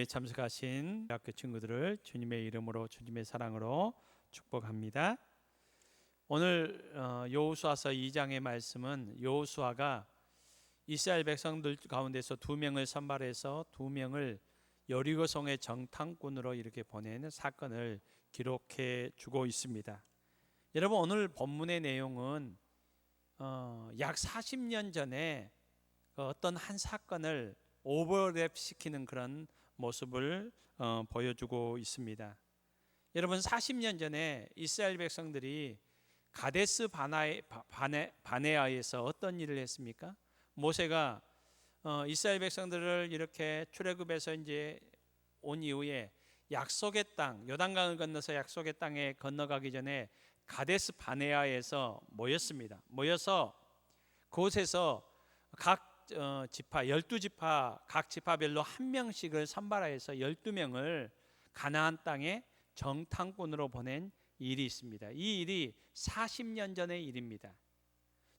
참석하신 학교 친구들을 주님의 이름으로 주님의 사랑으로 축복합니다. 오늘 여호수아서 2장의 말씀은 여호수아가 이스라엘 백성들 가운데서 2명을 선발해서 2명을 여리고성의 정탐꾼으로 이렇게 보내는 사건을 기록해 주고 있습니다. 여러분, 오늘 본문의 내용은 약 40년 전에 어떤 한 사건을 오버랩시키는 그런 모습을 보여주고 있습니다. 여러분, 40년 전에 이스라엘 백성들이 가데스 바네아에서 어떤 일을 했습니까? 모세가 이스라엘 백성들을 이렇게 출애굽에서 이제 온 이후에 약속의 땅, 요단강을 건너서 약속의 땅에 건너가기 전에 가데스 바네아에서 모였습니다. 모여서 그곳에서 각 지파 12지파 각 지파별로 한 명씩을 선발하여서 12명을 가나안 땅에 정탐꾼으로 보낸 일이 있습니다. 이 일이 40년 전의 일입니다.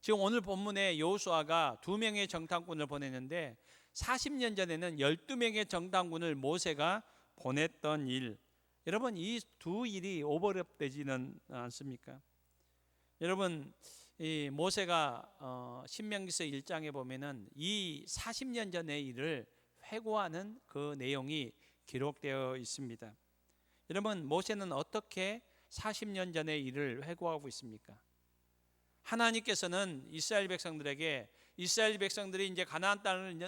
지금 오늘 본문에 여호수아가 2명의 정탐꾼을 보냈는데 40년 전에는 12명의 정탐꾼을 모세가 보냈던 일, 여러분, 이 두 일이 오버랩되지는 않습니까? 여러분, 이 모세가 신명기서 1장에 보면은 이 40년 전의 일을 회고하는 그 내용이 기록되어 있습니다. 여러분, 모세는 어떻게 40년 전의 일을 회고하고 있습니까? 하나님께서는 이스라엘 백성들에게, 이스라엘 백성들이 이제 가나안 땅을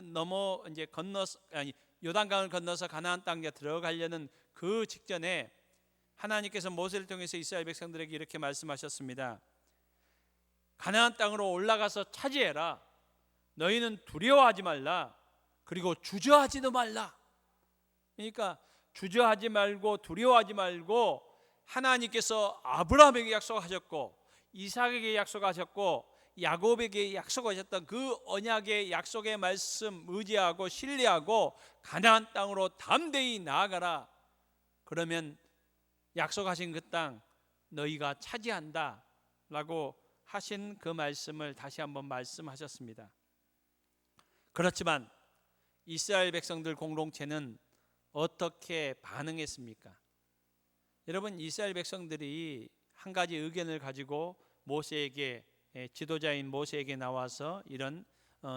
요단강을 건너서 가나안 땅에 들어가려는 그 직전에 하나님께서 모세를 통해서 이스라엘 백성들에게 이렇게 말씀하셨습니다. 가나안 땅으로 올라가서 차지해라. 너희는 두려워하지 말라. 그리고 주저하지도 말라. 그러니까 주저하지 말고 두려워하지 말고, 하나님께서 아브라함에게 약속하셨고 이삭에게 약속하셨고 야곱에게 약속하셨던 그 언약의 약속의 말씀 의지하고 신뢰하고 가나안 땅으로 담대히 나아가라. 그러면 약속하신 그 땅 너희가 차지한다 라고 하신 그 말씀을 다시 한번 말씀하셨습니다. 그렇지만 이스라엘 백성들 공동체는 어떻게 반응했습니까? 여러분, 이스라엘 백성들이 한 가지 의견을 가지고 모세에게, 지도자인 모세에게 나와서 이런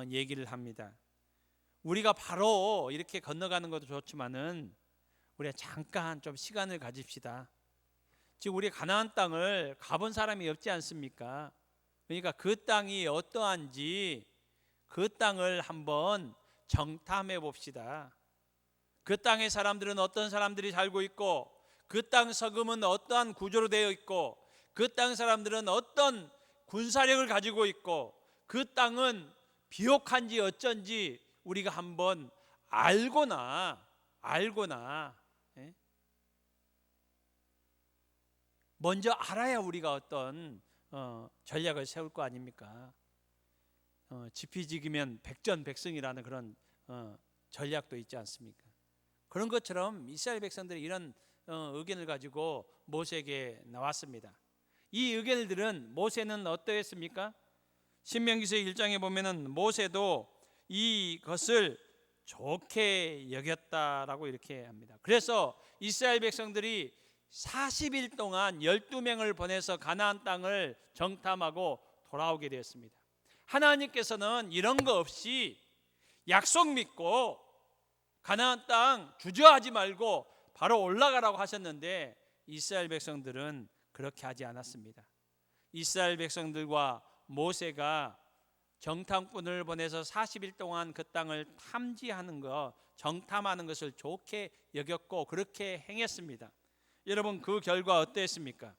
얘기를 합니다. 우리가 바로 이렇게 건너가는 것도 좋지만은 우리가 잠깐 좀 시간을 가집시다. 지금 우리 가나안 땅을 가본 사람이 없지 않습니까? 그러니까 그 땅이 어떠한지 그 땅을 한번 정탐해 봅시다. 그 땅의 사람들은 어떤 사람들이 살고 있고, 그 땅 서금은 어떠한 구조로 되어 있고, 그 땅 사람들은 어떤 군사력을 가지고 있고, 그 땅은 비옥한지 어쩐지 우리가 한번 알고나 먼저 알아야 우리가 어떤 전략을 세울 거 아닙니까? 지피지기면 백전백승이라는 그런 전략도 있지 않습니까? 그런 것처럼 이스라엘 백성들이 이런 의견을 가지고 모세에게 나왔습니다. 이 의견들은 모세는 어떠했습니까? 신명기서 1장에 보면은 모세도 이것을 좋게 여겼다라고 이렇게 합니다. 그래서 이스라엘 백성들이 40일 동안 12명을 보내서 가나안 땅을 정탐하고 돌아오게 되었습니다. 하나님께서는 이런 거 없이 약속 믿고 가나안 땅 주저하지 말고 바로 올라가라고 하셨는데 이스라엘 백성들은 그렇게 하지 않았습니다. 이스라엘 백성들과 모세가 정탐꾼을 보내서 40일 동안 그 땅을 탐지하는 것, 정탐하는 것을 좋게 여겼고 그렇게 행했습니다. 여러분, 그 결과 어땠습니까?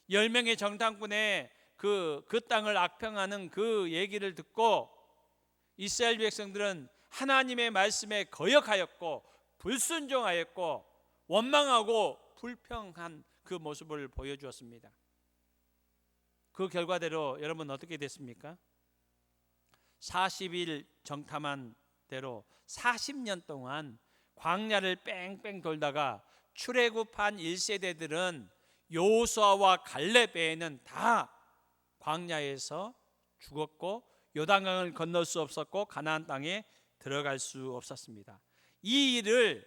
10명의 정탐꾼의 그 땅을 악평하는 그 얘기를 듣고 이스라엘 백성들은 하나님의 말씀에 거역하였고 불순종하였고 원망하고 불평한 그 모습을 보여주었습니다. 그 결과대로 여러분 어떻게 됐습니까? 40일 정탐한 대로 40년 동안 광야를 뺑뺑 돌다가 출애굽한 1세대들은 여호수아와 갈렙 외에는 다 광야에서 죽었고 요단강을 건널 수 없었고 가나안 땅에 들어갈 수 없었습니다. 이 일을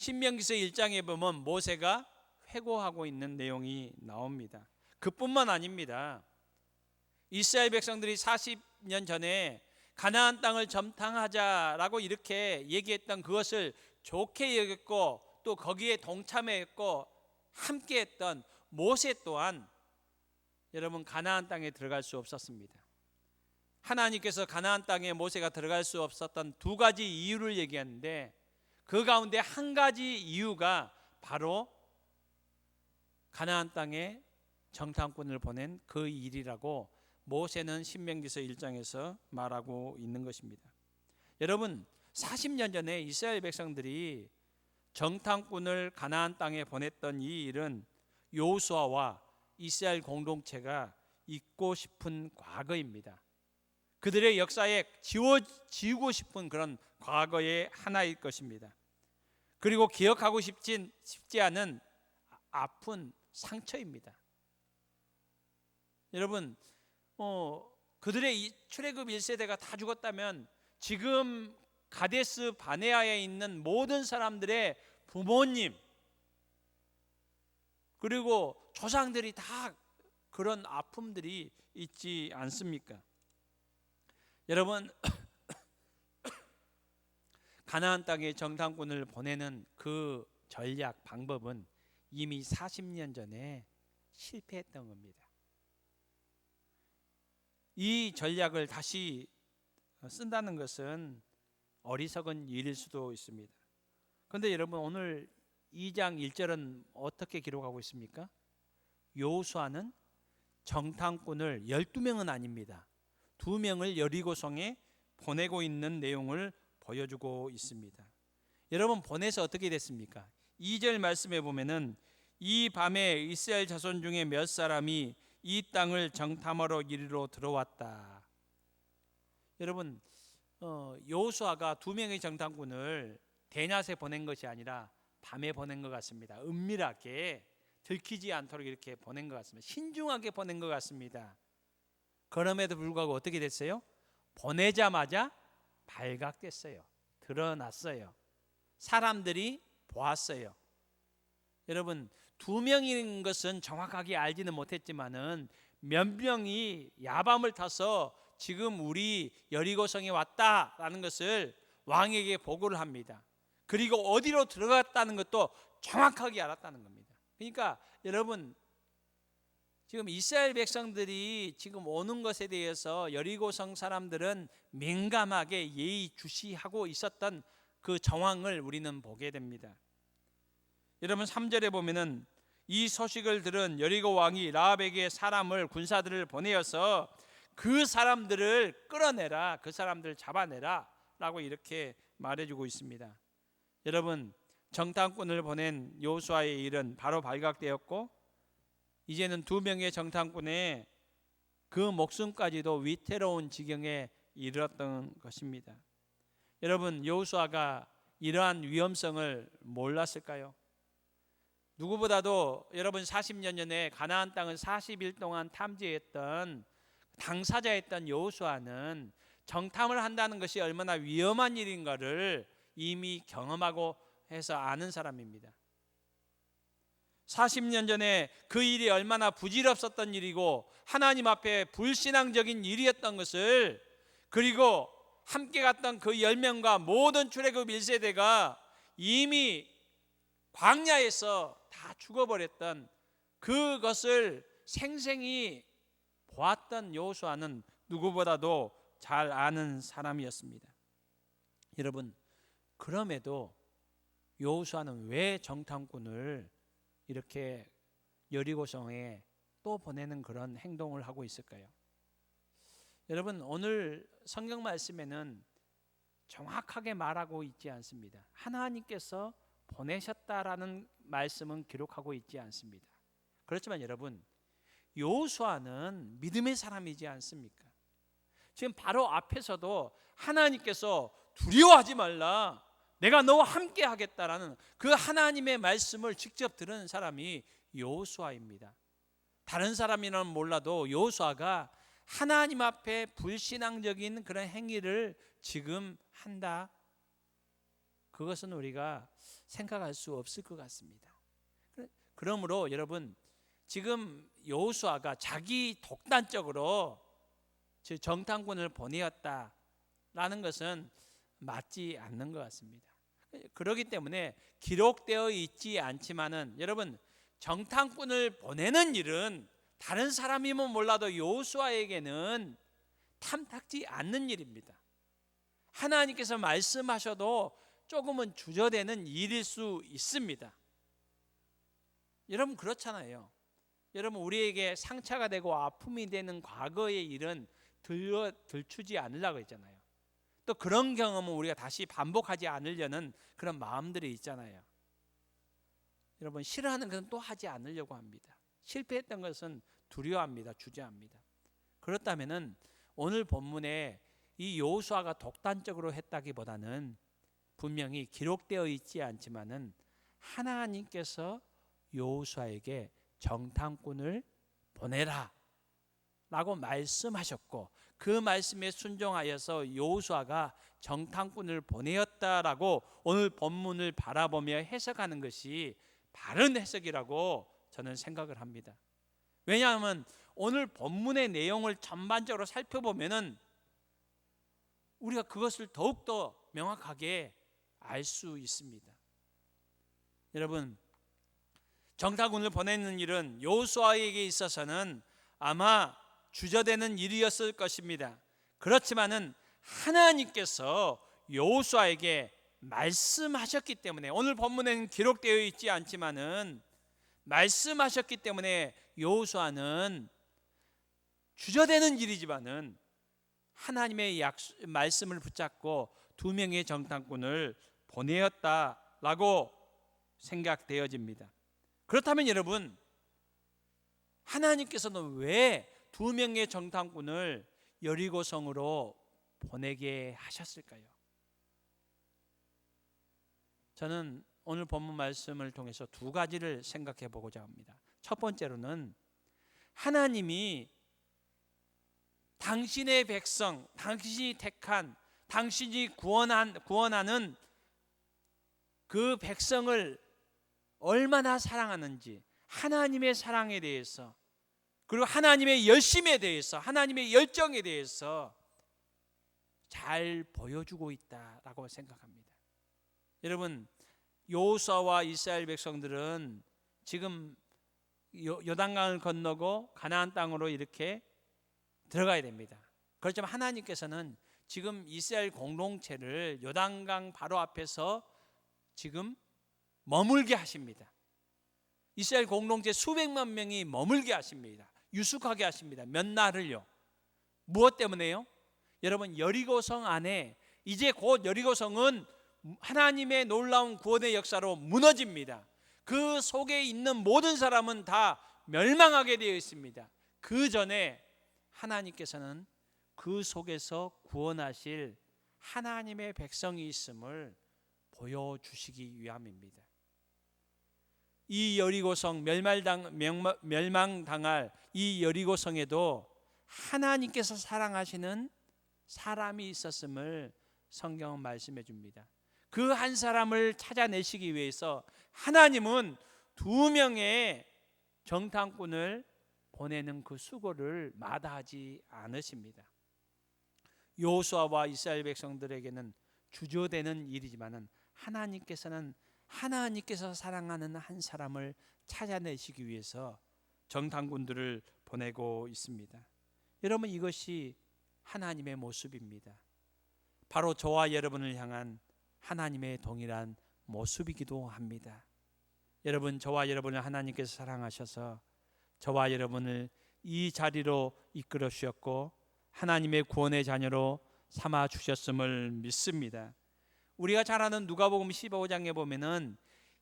신명기서 1장에 보면 모세가 회고하고 있는 내용이 나옵니다. 그뿐만 아닙니다. 이스라엘 백성들이 40년 전에 가나안 땅을 점탕하자라고 이렇게 얘기했던 그것을 좋게 여겼고 또 거기에 동참했고 함께했던 모세 또한 여러분 가나안 땅에 들어갈 수 없었습니다. 하나님께서 가나안 땅에 모세가 들어갈 수 없었던 두 가지 이유를 얘기하는데 그 가운데 한 가지 이유가 바로 가나안 땅에 정탐꾼을 보낸 그 일이라고 모세는 신명기서 1장에서 말하고 있는 것입니다. 여러분 40년 전에 이스라엘 백성들이 정탐꾼을 가나안 땅에 보냈던 이 일은 여호수아와 이스라엘 공동체가 잊고 싶은 과거입니다. 그들의 역사에 지우고 싶은 그런 과거의 하나일 것입니다. 그리고 기억하고 싶지 않은 아픈 상처입니다. 여러분 그들의 출애굽 1세대가 다 죽었다면 지금 가데스 바네아에 있는 모든 사람들의 부모님 그리고 조상들이 다 그런 아픔들이 있지 않습니까? 여러분 가나안 땅에 정탐꾼을 보내는 그 전략 방법은 이미 40년 전에 실패했던 겁니다. 이 전략을 다시 쓴다는 것은 어리석은 일일 수도 있습니다. 그런데 여러분 오늘 2장 1절은 어떻게 기록하고 있습니까? 여호수아는 정탐꾼을 12명은 아닙니다. 2명을 여리고성에 보내고 있는 내용을 보여주고 있습니다. 여러분 보내서 어떻게 됐습니까? 2절 말씀에 보면은 이 밤에 이스라엘 자손 중에 몇 사람이 이 땅을 정탐하러 이리로 들어왔다. 여러분 여호수아가 2명의 정탐꾼을 대낮에 보낸 것이 아니라 밤에 보낸 것 같습니다. 은밀하게 들키지 않도록 이렇게 보낸 것 같습니다. 신중하게 보낸 것 같습니다. 그럼에도 불구하고 어떻게 됐어요? 보내자마자 발각됐어요. 드러났어요. 사람들이 보았어요. 여러분 2명인 것은 정확하게 알지는 못했지만은 몇 명이 야밤을 타서 지금 우리 여리고성에 왔다라는 것을 왕에게 보고를 합니다. 그리고 어디로 들어갔다는 것도 정확하게 알았다는 겁니다. 그러니까 여러분 지금 이스라엘 백성들이 지금 오는 것에 대해서 여리고성 사람들은 민감하게 예의주시하고 있었던 그 정황을 우리는 보게 됩니다. 여러분 3절에 보면은 이 소식을 들은 여리고 왕이 라합에게 사람을 군사들을 보내어서 그 사람들을 끌어내라, 그 사람들을 잡아내라 라고 이렇게 말해주고 있습니다. 여러분 정탐꾼을 보낸 여호수아의 일은 바로 발각되었고 이제는 2명의 정탐꾼의 그 목숨까지도 위태로운 지경에 이르렀던 것입니다. 여러분 여호수아가 이러한 위험성을 몰랐을까요? 누구보다도 여러분 40년 전에 가나안 땅을 40일 동안 탐지했던 당사자였던 여호수아는 정탐을 한다는 것이 얼마나 위험한 일인가를 이미 경험하고 해서 아는 사람입니다. 40년 전에 그 일이 얼마나 부질없었던 일이고 하나님 앞에 불신앙적인 일이었던 것을 그리고 함께 갔던 그 10명과 모든 출애굽 1세대가 이미 광야에서 다 죽어버렸던 그것을 생생히 보았던 여호수아는 누구보다도 잘 아는 사람이었습니다. 여러분 그럼에도 여호수아는 왜 정탐꾼을 이렇게 여리고성에 또 보내는 그런 행동을 하고 있을까요? 여러분 오늘 성경 말씀에는 정확하게 말하고 있지 않습니다. 하나님께서 보내셨다라는 말씀은 기록하고 있지 않습니다. 그렇지만 여러분 여호수아는 믿음의 사람이지 않습니까? 지금 바로 앞에서도 하나님께서 두려워하지 말라, 내가 너와 함께 하겠다라는 그 하나님의 말씀을 직접 들은 사람이 여호수아입니다. 다른 사람이라면 몰라도 여호수아가 하나님 앞에 불신앙적인 그런 행위를 지금 한다, 그것은 우리가 생각할 수 없을 것 같습니다. 그러므로 여러분, 지금 여호수아가 자기 독단적으로 정탐꾼을 보내었다라는 것은 맞지 않는 것 같습니다. 그렇기 때문에 기록되어 있지 않지만은 여러분, 정탐꾼을 보내는 일은 다른 사람이면 몰라도 여호수아에게는 탐탁지 않는 일입니다. 하나님께서 말씀하셔도 조금은 주저되는 일일 수 있습니다. 여러분, 그렇잖아요. 여러분, 우리에게 상처가 되고 아픔이 되는 과거의 일은 들추지 않으려고 했잖아요. 또 그런 경험은 우리가 다시 반복하지 않으려는 그런 마음들이 있잖아요. 여러분, 싫어하는 것은 또 하지 않으려고 합니다. 실패했던 것은 두려워합니다. 주저합니다. 그렇다면은 오늘 본문에 이 여호수아가 독단적으로 했다기보다는 분명히 기록되어 있지 않지만은 하나님께서 여호수아에게 정탐꾼을 보내라 라고 말씀하셨고, 그 말씀에 순종하여서 여호수아가 정탐꾼을 보내었다라고 오늘 본문을 바라보며 해석하는 것이 바른 해석이라고 저는 생각을 합니다. 왜냐하면 오늘 본문의 내용을 전반적으로 살펴보면은 우리가 그것을 더욱더 명확하게 알 수 있습니다. 여러분, 정탐꾼을 보내는 일은 여호수아에게 있어서는 아마 주저되는 일이었을 것입니다. 그렇지만은 하나님께서 여호수아에게 말씀하셨기 때문에, 오늘 본문에는 기록되어 있지 않지만은 말씀하셨기 때문에 여호수아는 주저되는 일이지만은 하나님의 말씀을 붙잡고 2명의 정탐꾼을 보내었다라고 생각되어집니다. 그렇다면 여러분, 하나님께서는 왜 2명의 정탐꾼을 여리고성으로 보내게 하셨을까요? 저는 오늘 본문 말씀을 통해서 2가지를 생각해 보고자 합니다. 첫 번째로는 하나님이 당신의 백성, 당신이 택한, 당신이 구원하는 그 백성을 얼마나 사랑하는지, 하나님의 사랑에 대해서, 그리고 하나님의 열심에 대해서, 하나님의 열정에 대해서 잘 보여주고 있다라고 생각합니다. 여러분, 여호수아와 이스라엘 백성들은 지금 요단강을 건너고 가나안 땅으로 이렇게 들어가야 됩니다. 그렇지만 하나님께서는 지금 이스라엘 공동체를 요단강 바로 앞에서 지금 머물게 하십니다. 이스라엘 공동체 수백만 명이 머물게 하십니다. 유숙하게 하십니다. 몇 날을요. 무엇 때문에요? 여러분, 여리고성 안에 이제 곧 여리고성은 하나님의 놀라운 구원의 역사로 무너집니다. 그 속에 있는 모든 사람은 다 멸망하게 되어 있습니다. 그 전에 하나님께서는 그 속에서 구원하실 하나님의 백성이 있음을 보여주시기 위함입니다. 이 여리고성, 멸망당할 이 여리고성에도 하나님께서 사랑하시는 사람이 있었음을 성경은 말씀해 줍니다. 그 한 사람을 찾아내시기 위해서 하나님은 2명의 정탐꾼을 보내는 그 수고를 마다하지 않으십니다. 여호수아와 이스라엘 백성들에게는 주저되는 일이지만은 하나님께서 사랑하는 한 사람을 찾아내시기 위해서 정탐꾼들을 보내고 있습니다. 여러분, 이것이 하나님의 모습입니다. 바로 저와 여러분을 향한 하나님의 동일한 모습이기도 합니다. 여러분, 저와 여러분을 하나님께서 사랑하셔서 저와 여러분을 이 자리로 이끌어 주셨고 하나님의 구원의 자녀로 삼아 주셨음을 믿습니다. 우리가 잘 아는 누가복음 15장에 보면은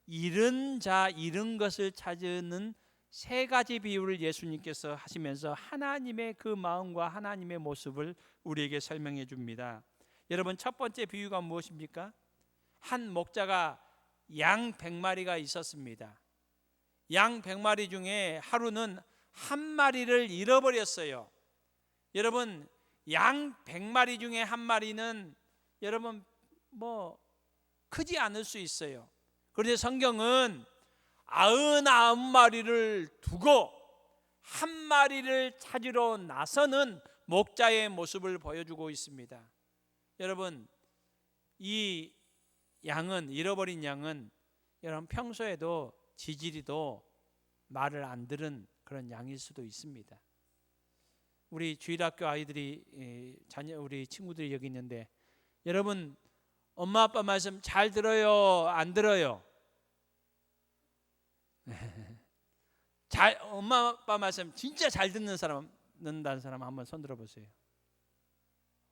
잃은 자, 잃은 것을 찾는 3가지 비유를 예수님께서 하시면서 하나님의 그 마음과 하나님의 모습을 우리에게 설명해 줍니다. 여러분, 첫 번째 비유가 무엇입니까? 한 목자가 양 100마리가 있었습니다. 양 100마리 중에 하루는 한 마리를 잃어버렸어요. 여러분, 양 100마리 중에 한 마리는 여러분 크지 않을 수 있어요. 그런데 성경은 99마리를 두고 한 마리를 찾으러 나서는 목자의 모습을 보여주고 있습니다. 여러분, 이 양은, 잃어버린 양은 여러분 평소에도 지지리도 말을 안 들은 그런 양일 수도 있습니다. 우리 주일학교 아이들이 우리 친구들이 여기 있는데, 여러분 엄마 아빠 말씀 잘 들어요, 안 들어요? 엄마 아빠 말씀 진짜 잘 듣는다는 사람 한번 손 들어 보세요.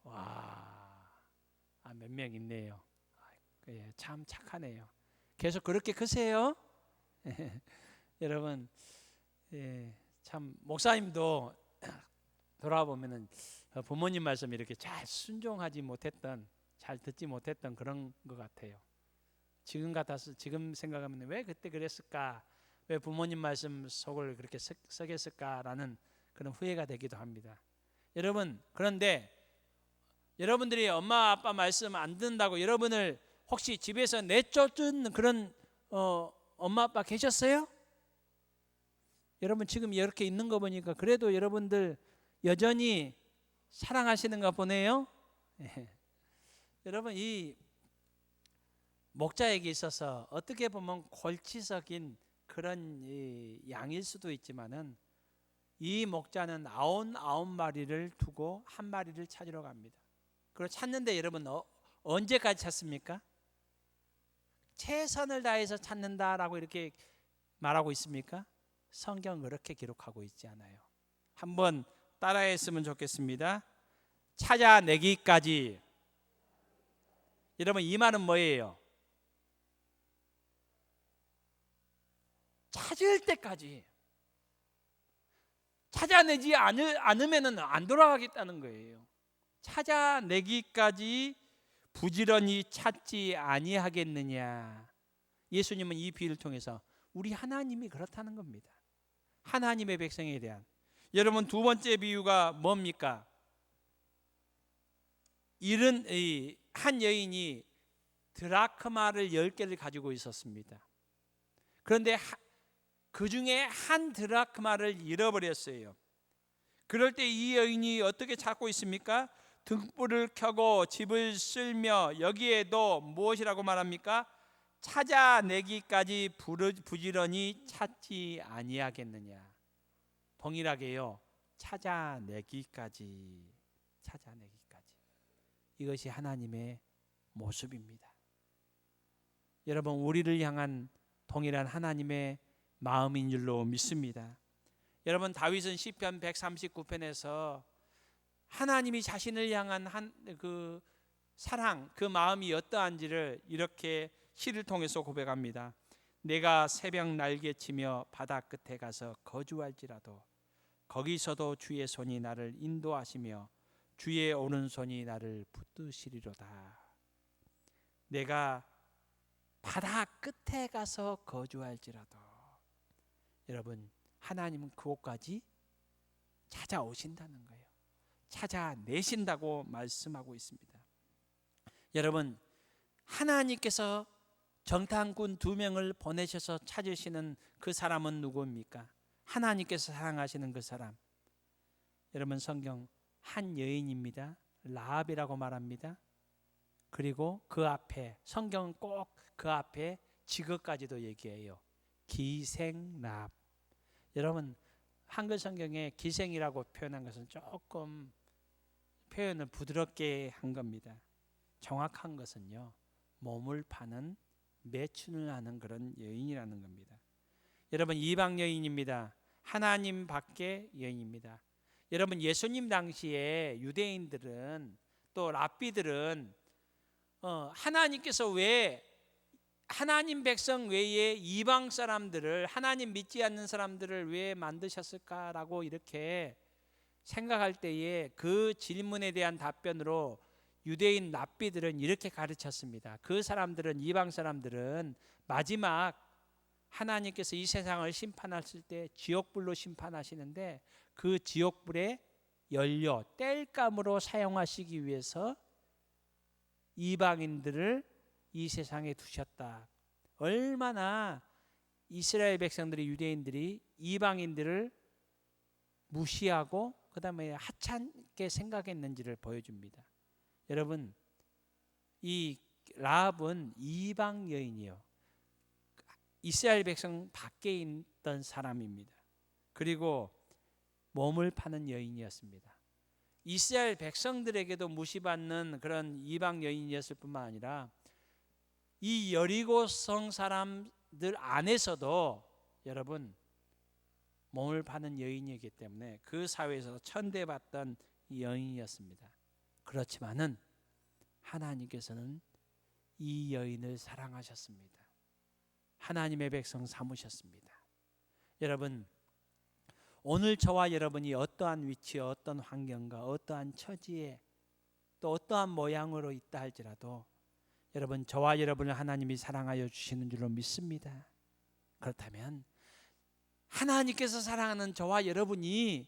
와, 몇 명 있네요. 참 착하네요. 계속 그렇게 크세요. 여러분, 참 목사님도 돌아보면은 부모님 말씀 이렇게 잘 순종하지 못했던, 잘 듣지 못했던 그런 것 같아요. 지금 생각하면 왜 그때 그랬을까, 왜 부모님 말씀 속을 그렇게 썩였을까라는 그런 후회가 되기도 합니다. 여러분, 그런데 여러분들이 엄마 아빠 말씀 안 듣는다고 여러분을 혹시 집에서 내쫓은 그런 엄마 아빠 계셨어요? 여러분 지금 이렇게 있는 거 보니까 그래도 여러분들 여전히 사랑하시는가 보네요. 여러분, 이 목자에게 있어서 어떻게 보면 골치석인 그런 양일 수도 있지만은, 이 목자는 99마리를 두고 한 마리를 찾으러 갑니다. 그리고 찾는데 여러분 언제까지 찾습니까? 최선을 다해서 찾는다라고 이렇게 말하고 있습니까? 성경은 그렇게 기록하고 있지 않아요. 한번 따라했으면 좋겠습니다. 찾아내기까지. 여러분 이 말은 뭐예요? 찾을 때까지. 찾아내지 않으면 안 돌아가겠다는 거예요. 찾아내기까지 부지런히 찾지 아니하겠느냐. 예수님은 이 비유를 통해서 우리 하나님이 그렇다는 겁니다. 하나님의 백성에 대한. 여러분 두 번째 비유가 뭡니까? 한 여인이 드라크마를 10개를 가지고 있었습니다. 그런데 그 중에 한 드라크마를 잃어버렸어요. 그럴 때 이 여인이 어떻게 찾고 있습니까? 등불을 켜고 집을 쓸며 여기에도 무엇이라고 말합니까? 찾아내기까지 부지런히 찾지 아니하겠느냐. 동일하게요, 찾아내기까지. 이것이 하나님의 모습입니다. 여러분, 우리를 향한 동일한 하나님의 마음인 줄로 믿습니다. 여러분, 다윗은 시편 139편에서 하나님이 자신을 향한 그 사랑, 그 마음이 어떠한지를 이렇게 시를 통해서 고백합니다. 내가 새벽 날개치며 바다 끝에 가서 거주할지라도 거기서도 주의 손이 나를 인도하시며 주의 오른손이 나를 붙드시리로다. 내가 바다 끝에 가서 거주할지라도. 여러분, 하나님은 그곳까지 찾아오신다는 거예요. 찾아내신다고 말씀하고 있습니다. 여러분, 하나님께서 정탐꾼 2명을 보내셔서 찾으시는 그 사람은 누구입니까? 하나님께서 사랑하시는 그 사람. 여러분, 성경 한 여인입니다. 라합이라고 말합니다. 그리고 그 앞에, 성경은 꼭 그 앞에 직업까지도 얘기해요. 기생라합. 여러분, 한글 성경에 기생이라고 표현한 것은 조금 표현을 부드럽게 한 겁니다. 정확한 것은요, 몸을 파는, 매춘을 하는 그런 여인이라는 겁니다. 여러분, 이방 여인입니다. 하나님 밖의 여인입니다. 여러분, 예수님 당시에 유대인들은, 또 랍비들은 하나님께서 왜 하나님 백성 외에 이방 사람들을, 하나님 믿지 않는 사람들을 왜 만드셨을까라고 이렇게 생각할 때에 그 질문에 대한 답변으로 유대인 랍비들은 이렇게 가르쳤습니다. 그 사람들은, 이방 사람들은 마지막 하나님께서 이 세상을 심판하실 때 지옥불로 심판하시는데, 그 지옥불의 연료, 땔감으로 사용하시기 위해서 이방인들을 이 세상에 두셨다. 얼마나 이스라엘 백성들이, 유대인들이 이방인들을 무시하고 그 다음에 하찮게 생각했는지를 보여줍니다. 여러분, 이 라합은 이방 여인이요, 이스라엘 백성 밖에 있던 사람입니다. 그리고 몸을 파는 여인이었습니다. 이스라엘 백성들에게도 무시받는 그런 이방 여인이었을 뿐만 아니라 이 여리고성 사람들 안에서도 여러분 몸을 파는 여인이었기 때문에 그 사회에서 천대받던 여인이었습니다. 그렇지만은 하나님께서는 이 여인을 사랑하셨습니다. 하나님의 백성 삼으셨습니다. 여러분, 오늘 저와 여러분이 어떠한 위치에, 어떤 환경과 어떠한 처지에, 또 어떠한 모양으로 있다 할지라도 여러분, 저와 여러분을 하나님이 사랑하여 주시는 줄로 믿습니다. 그렇다면 하나님께서 사랑하는 저와 여러분이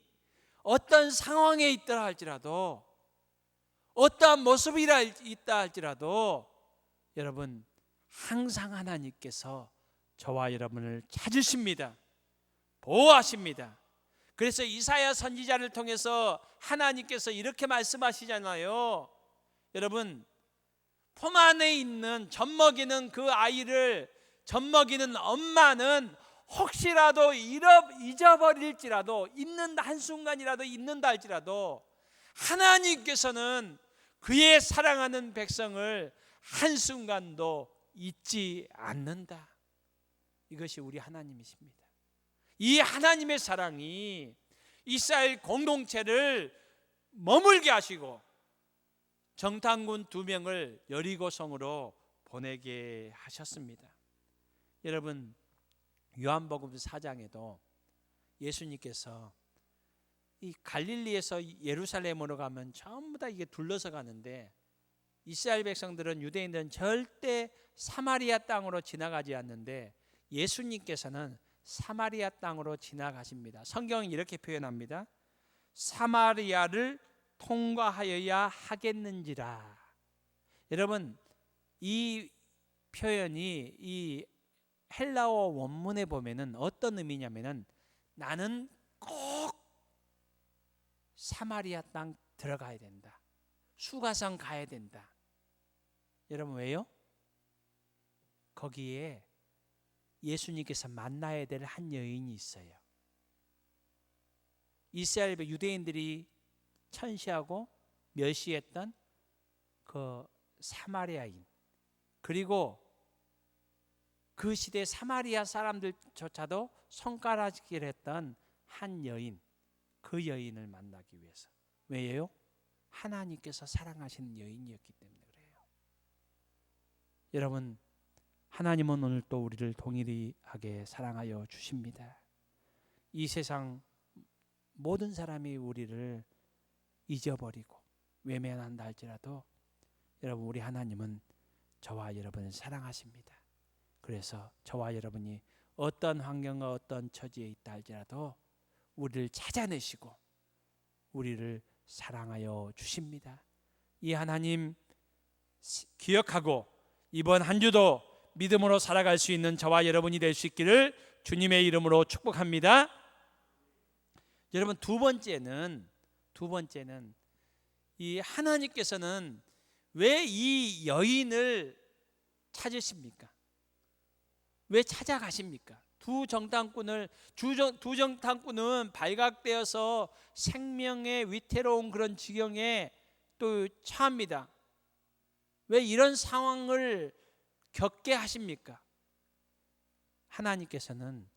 어떤 상황에 있더라 할지라도, 어떠한 모습이 있다 할지라도 여러분, 항상 하나님께서 저와 여러분을 찾으십니다. 보호하십니다. 그래서 이사야 선지자를 통해서 하나님께서 이렇게 말씀하시잖아요. 여러분, 품 안에 있는 젖먹이는 그 아이를 젖먹이는 엄마는 혹시라도 잊어버릴지라도, 있는 한순간이라도 잊는다 할지라도 하나님께서는 그의 사랑하는 백성을 한순간도 잊지 않는다. 이것이 우리 하나님이십니다. 이 하나님의 사랑이 이스라엘 공동체를 머물게 하시고 정탐꾼 2명을 여리고성으로 보내게 하셨습니다. 여러분, 요한복음 4장에도 예수님께서 이 갈릴리에서 예루살렘으로 가면 전부 다 이게 둘러서 가는데 이스라엘 백성들은, 유대인들은 절대 사마리아 땅으로 지나가지 않는데 예수님께서는 사마리아 땅으로 지나가십니다. 성경은 이렇게 표현합니다. 사마리아를 통과하여야 하겠는지라. 여러분, 이 표현이 이 헬라어 원문에 보면은 어떤 의미냐면은 나는 꼭 사마리아 땅 들어가야 된다. 수가성 가야 된다. 여러분, 왜요? 거기에 예수님께서 만나야 될 한 여인이 있어요. 이스라엘 유대인들이 천시하고 멸시했던 그 사마리아인, 그리고 그 시대 사마리아 사람들조차도 손가락질 했던 한 여인, 그 여인을 만나기 위해서. 왜요? 하나님께서 사랑하시는 여인이었기 때문에 그래요. 여러분, 하나님은 오늘 또 우리를 동일하게 사랑하여 주십니다. 이 세상 모든 사람이 우리를 잊어버리고 외면한다 할지라도 여러분, 우리 하나님은 저와 여러분을 사랑하십니다. 그래서 저와 여러분이 어떤 환경과 어떤 처지에 있다 할지라도 우리를 찾아내시고 우리를 사랑하여 주십니다. 이 하나님 기억하고 이번 한 주도 믿음으로 살아갈 수 있는 저와 여러분이 될 수 있기를 주님의 이름으로 축복합니다. 여러분, 두 번째는 이 하나님께서는 왜 이 여인을 찾으십니까? 왜 찾아가십니까? 두 정탐꾼은 발각되어서 생명의 위태로운 그런 지경에 또 처합니다. 왜 이런 상황을 겪게 하십니까? 하나님께서는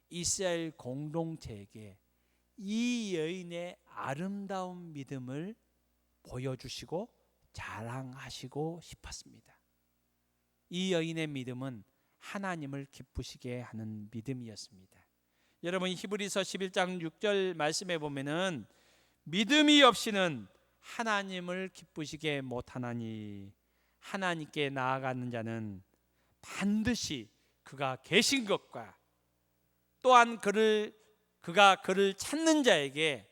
이스라엘 공동체에게 이 여인의 아름다운 믿음을 보여주시고 자랑하시고 싶었습니다. 이 여인의 믿음은 하나님을 기쁘시게 하는 믿음이었습니다. 여러분, 히브리서 11장 6절 말씀에 보면은 믿음이 없이는 하나님을 기쁘시게 못하나니 하나님께 나아가는 자는 반드시 그가 계신 것과 또한 그가 그를 찾는 자에게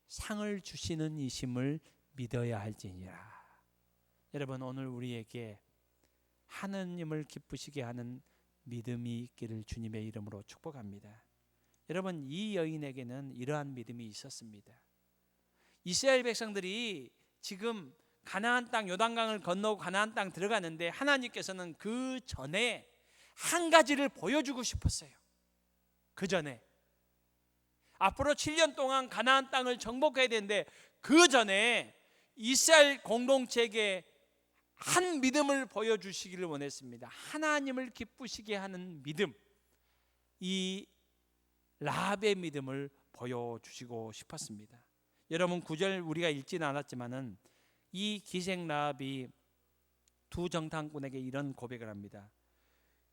상을 주시는 이심을 믿어야 할지니라. 여러분, 오늘 우리에게 하느님을 기쁘시게 하는 믿음이 있기를 주님의 이름으로 축복합니다. 여러분, 이 여인에게는 이러한 믿음이 있었습니다. 이스라엘 백성들이 지금 가나안 땅, 요단강을 건너고 가나안 땅 들어가는데 하나님께서는 그 전에 한 가지를 보여주고 싶었어요. 그 전에 앞으로 7년 동안 가나안 땅을 정복해야 되는데 그 전에 이스라엘 공동체에게 한 믿음을 보여주시기를 원했습니다. 하나님을 기쁘시게 하는 믿음, 이 라합의 믿음을 보여주시고 싶었습니다. 여러분, 9절 우리가 읽지는 않았지만은 이 기생 라합이 두 정탐꾼에게 이런 고백을 합니다.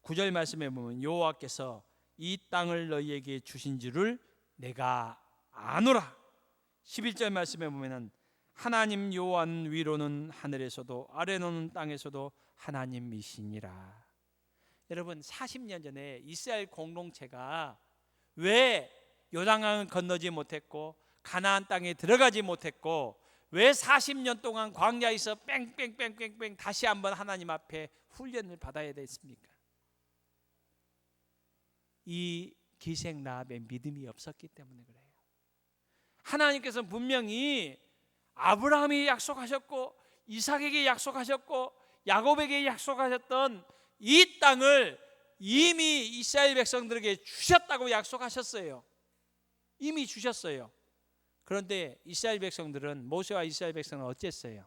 9절 말씀에 보면 여호와께서 이 땅을 너희에게 주신 줄을 내가 아노라. 11절 말씀에 보면은 하나님 여호와는 위로는 하늘에서도 아래로는 땅에서도 하나님이시니라. 여러분, 40년 전에 이스라엘 공동체가 왜 요단강을 건너지 못했고 가나안 땅에 들어가지 못했고 왜 40년 동안 광야에서 뺑뺑뺑뺑뺑 다시 한번 하나님 앞에 훈련을 받아야 됐습니까? 이 기생 라합의 믿음이 없었기 때문에 그래요. 하나님께서는 분명히 아브라함이 약속하셨고 이삭에게 약속하셨고 야곱에게 약속하셨던 이 땅을 이미 이스라엘 백성들에게 주셨다고 약속하셨어요. 이미 주셨어요. 그런데 이스라엘 백성들은, 모세와 이스라엘 백성은 어쨌어요?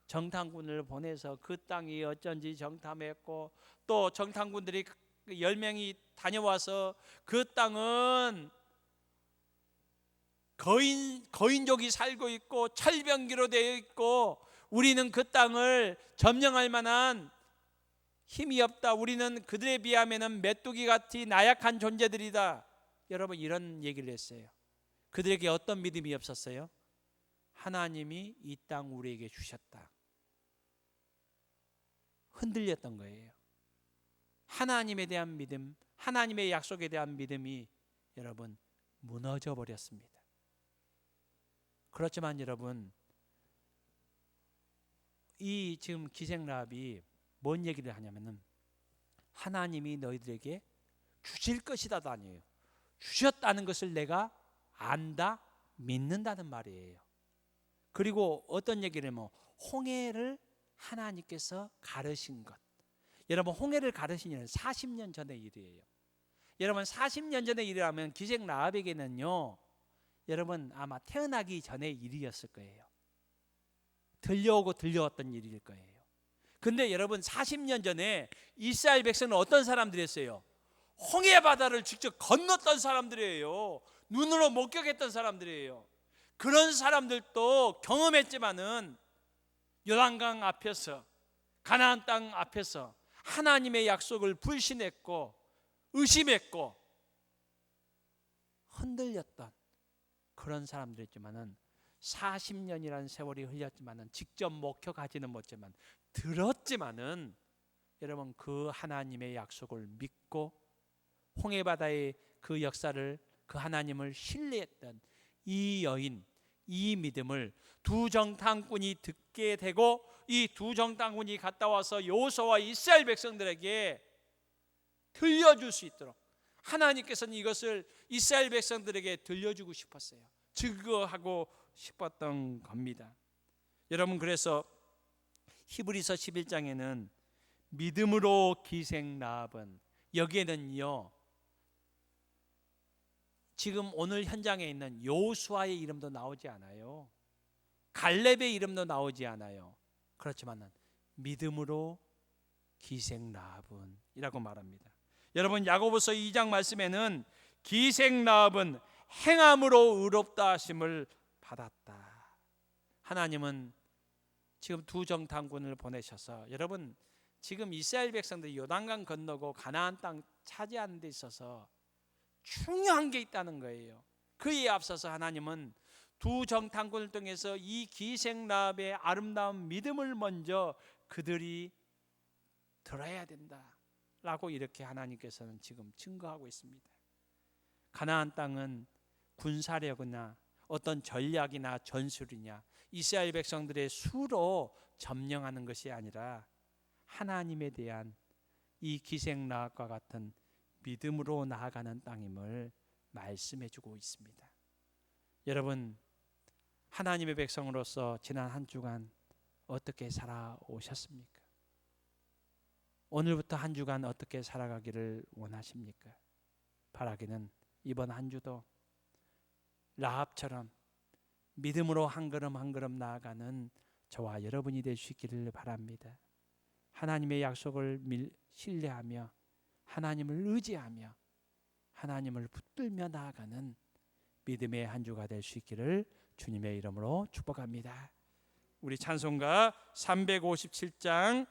정탐꾼을 보내서 그 땅이 어쩐지 정탐했고 또 정탐꾼들이 10명이 다녀와서 그 땅은 거인족이 살고 있고 철병기로 되어 있고 우리는 그 땅을 점령할 만한 힘이 없다. 우리는 그들에 비하면 메뚜기 같이 나약한 존재들이다. 여러분, 이런 얘기를 했어요. 그들에게 어떤 믿음이 없었어요? 하나님이 이 땅 우리에게 주셨다. 흔들렸던 거예요. 하나님에 대한 믿음, 하나님의 약속에 대한 믿음이 여러분 무너져 버렸습니다. 그렇지만 여러분, 이 지금 기생 라합이 뭔 얘기를 하냐면은 하나님이 너희들에게 주실 것이다도 아니에요. 주셨다는 것을 내가 안다, 믿는다는 말이에요. 그리고 어떤 얘기를 하면 홍해를 하나님께서 가르신 것. 여러분, 홍해를 가르신 일은 40년 전의 일이에요. 여러분, 40년 전의 일이라면 기생 라합에게는요, 여러분 아마 태어나기 전의 일이었을 거예요. 들려오고 들려왔던 일일 거예요. 근데 여러분, 40년 전에 이스라엘 백성은 어떤 사람들이었어요? 홍해 바다를 직접 건넜던 사람들이에요. 눈으로 목격했던 사람들이에요. 그런 사람들도 경험했지만은 요단강 앞에서, 가나안 땅 앞에서 하나님의 약속을 불신했고 의심했고 흔들렸던 그런 사람들이었지만은 40년이라는 세월이 흘렸지만은 직접 목격하지는 못했지만 들었지만은 여러분, 그 하나님의 약속을 믿고 홍해 바다의 그 역사를, 그 하나님을 신뢰했던 이 여인, 이 믿음을 두 정탐꾼이 듣게 되고 이 두 정탐꾼이 갔다 와서 여호수아와 이스라엘 백성들에게 들려줄 수 있도록 하나님께서는 이것을 이스라엘 백성들에게 들려주고 싶었어요. 증거하고 싶었던 겁니다. 여러분, 그래서 히브리서 11장에는 믿음으로 기생 라합은, 여기에는요 지금 오늘 현장에 있는 여호수아의 이름도 나오지 않아요. 갈렙의 이름도 나오지 않아요. 그렇지만 믿음으로 기생 라합은 이라고 말합니다. 여러분, 야고보서 2장 말씀에는 기생 라합은 행함으로 의롭다 하심을 받았다. 하나님은 지금 두 정탐꾼을 보내셔서, 여러분 지금 이스라엘 백성들이 요단강 건너고 가나안 땅 차지하는 데 있어서 중요한 게 있다는 거예요. 그에 앞서서 하나님은 두 정탐꾼을 통해서 이 기생 라합의 아름다운 믿음을 먼저 그들이 들어야 된다라고 이렇게 하나님께서는 지금 증거하고 있습니다. 가나안 땅은 군사력이나 어떤 전략이나 전술이냐 이스라엘 백성들의 수로 점령하는 것이 아니라 하나님에 대한 이 기생나앗과 같은 믿음으로 나아가는 땅임을 말씀해 주고 있습니다. 여러분, 하나님의 백성으로서 지난 한 주간 어떻게 살아오셨습니까? 오늘부터 한 주간 어떻게 살아가기를 원하십니까? 바라기는 이번 한 주도 라합처럼 믿음으로 한 걸음 한 걸음 나아가는 저와 여러분이 될 수 있기를 바랍니다. 하나님의 약속을 신뢰하며 하나님을 의지하며 하나님을 붙들며 나아가는 믿음의 한 주가 될 수 있기를 주님의 이름으로 축복합니다. 우리 찬송가 357장